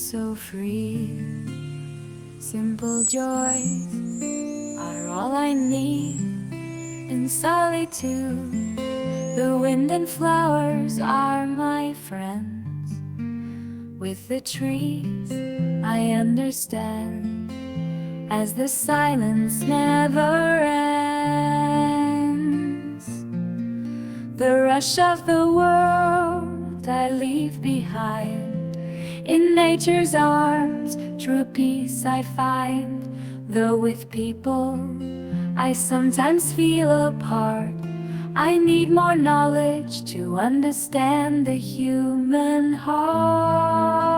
so free. Simple joys are all I need in solitude. The wind and flowers are my friends. With the trees I understand, as the silence never ends. The rush of the world I leave behind. In nature's arms true peace I find. Though with people I sometimes feel apart, I need more knowledge to understand the human heart.